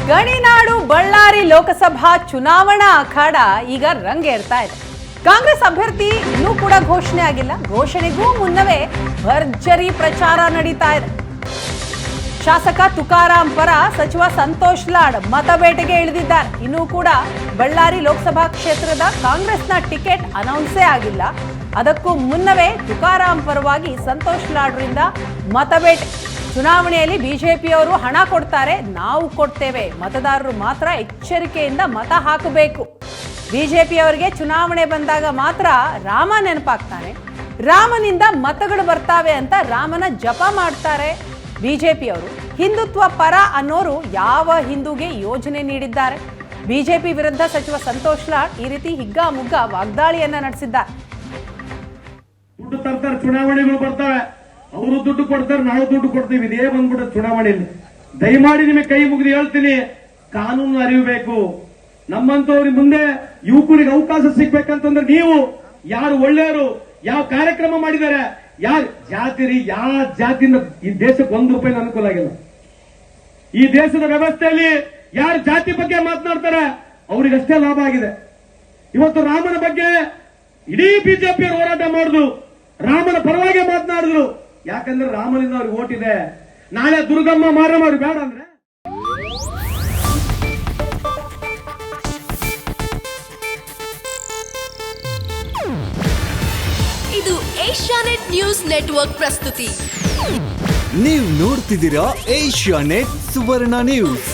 ಗಣಿನಾಡು ಬಳ್ಳಾರಿ ಲೋಕಸಭಾ ಚುನಾವಣಾ ಅಖಾಡ ಈಗ ರಂಗೇರ್ತಾ ಇದೆ. ಕಾಂಗ್ರೆಸ್ ಅಭ್ಯರ್ಥಿ ಇನ್ನೂ ಕೂಡ ಘೋಷಣೆ ಆಗಿಲ್ಲ. ಘೋಷಣೆಗೂ ಮುನ್ನವೇ ಭರ್ಜರಿ ಪ್ರಚಾರ ನಡೀತಾ ಇದೆ. ಶಾಸಕ ತುಕಾರಾಂ ಪರ ಸಚಿವ ಸಂತೋಷ್ ಲಾಡ್ ಮತಬೇಟೆಗೆ ಇಳಿದಿದ್ದಾರೆ. ಇನ್ನೂ ಕೂಡ ಬಳ್ಳಾರಿ ಲೋಕಸಭಾ ಕ್ಷೇತ್ರದ ಕಾಂಗ್ರೆಸ್ನ ಟಿಕೆಟ್ ಅನೌನ್ಸೇ ಆಗಿಲ್ಲ. ಅದಕ್ಕೂ ಮುನ್ನವೇ ತುಕಾರಾಂ ಪರವಾಗಿ ಸಂತೋಷ್ ಲಾಡ್ರಿಂದ ಮತಬೇಟೆ. ಚುನಾವಣೆಯಲ್ಲಿ ಬಿಜೆಪಿಯವರು ಹಣ ಕೊಡ್ತಾರೆ, ನಾವು ಕೊಡ್ತೇವೆ, ಮತದಾರರು ಮಾತ್ರ ಎಚ್ಚರಿಕೆಯಿಂದ ಮತ ಹಾಕಬೇಕು. ಬಿಜೆಪಿಯವರಿಗೆ ಚುನಾವಣೆ ಬಂದಾಗ ಮಾತ್ರ ರಾಮ ನೆನಪಾಗ್ತಾನೆ, ರಾಮನಿಂದ ಮತಗಳು ಬರ್ತಾವೆ ಅಂತ ರಾಮನ ಜಪ ಮಾಡ್ತಾರೆ ಬಿಜೆಪಿಯವರು. ಹಿಂದುತ್ವ ಪರ ಅನ್ನೋರು ಯಾವ ಹಿಂದೂಗೆ ಯೋಜನೆ ನೀಡಿದ್ದಾರೆ? ಬಿಜೆಪಿ ವಿರುದ್ಧ ಸಚಿವ ಸಂತೋಷ್ ಲಾಡ್ ಈ ರೀತಿ ಹಿಗ್ಗಾಮುಗ್ಗ ವಾಗ್ದಾಳಿಯನ್ನ ನಡೆಸಿದ್ದಾರೆ. ದುಡ್ಡು ತರ್ತಾರೆ, ಚುನಾವಣೆಗಳು ಬರ್ತವೆ, ಅವರು ದುಡ್ಡು ಕೊಡ್ತಾರೆ, ನಾವು ದುಡ್ಡು ಕೊಡ್ತೀವಿ. ಇದೇ ಬಂದ್ಬಿಟ್ಟು ಚುನಾವಣೆಯಲ್ಲಿ ದಯಮಾಡಿ ನಿಮಗೆ ಕೈ ಮುಗಿದು ಹೇಳ್ತೀನಿ, ಕಾನೂನು ಅರಿಯಬೇಕು. ನಮ್ಮಂತವ್ರಿಗೆ ಮುಂದೆ ಯುವಕರಿಗೆ ಅವಕಾಶ ಸಿಗ್ಬೇಕಂತಂದ್ರೆ ನೀವು ಯಾರು ಒಳ್ಳೆಯವರು, ಯಾವ ಕಾರ್ಯಕ್ರಮ ಮಾಡಿದ್ದಾರೆ, ಯಾರು ಜಾತಿರಿ, ಯಾವ ಜಾತಿಯಿಂದ ಈ ದೇಶಕ್ಕೆ ₹1 ಅನುಕೂಲ ಆಗಿಲ್ಲ. ಈ ದೇಶದ ವ್ಯವಸ್ಥೆಯಲ್ಲಿ ಯಾರು ಜಾತಿ ಬಗ್ಗೆ ಮಾತನಾಡ್ತಾರೆ ಅವರಿಗಷ್ಟೇ ಲಾಭ ಆಗಿದೆ. ಇವತ್ತು ರಾಮನ ಬಗ್ಗೆ ಇಡೀ ಬಿಜೆಪಿಯವರು ಹೋರಾಟ ಮಾಡಿದ್ರು, ರಾಮನ ಪರವಾಗಿ ಮಾತನಾಡಿದ್ರು. ಯಾಕಂದ್ರೆ ರಾಮನಿಂದ ಅವ್ರಿಗೆ ಓಟ್ ಇದೆ. ನಾಳೆ ದುರ್ಗಮ್ಮ ಮಾರಮ್ಮ ಅವ್ರಿಗೆ ಬೇಡ ಅಂದ್ರೆ ಇದು ಏಷ್ಯಾನೆಟ್ ನ್ಯೂಸ್ ನೆಟ್ವರ್ಕ್ ಪ್ರಸ್ತುತಿ. ನೀವು ನೋಡ್ತಿದ್ದೀರಾ ಏಷ್ಯಾನೆಟ್ ಸುವರ್ಣ ನ್ಯೂಸ್.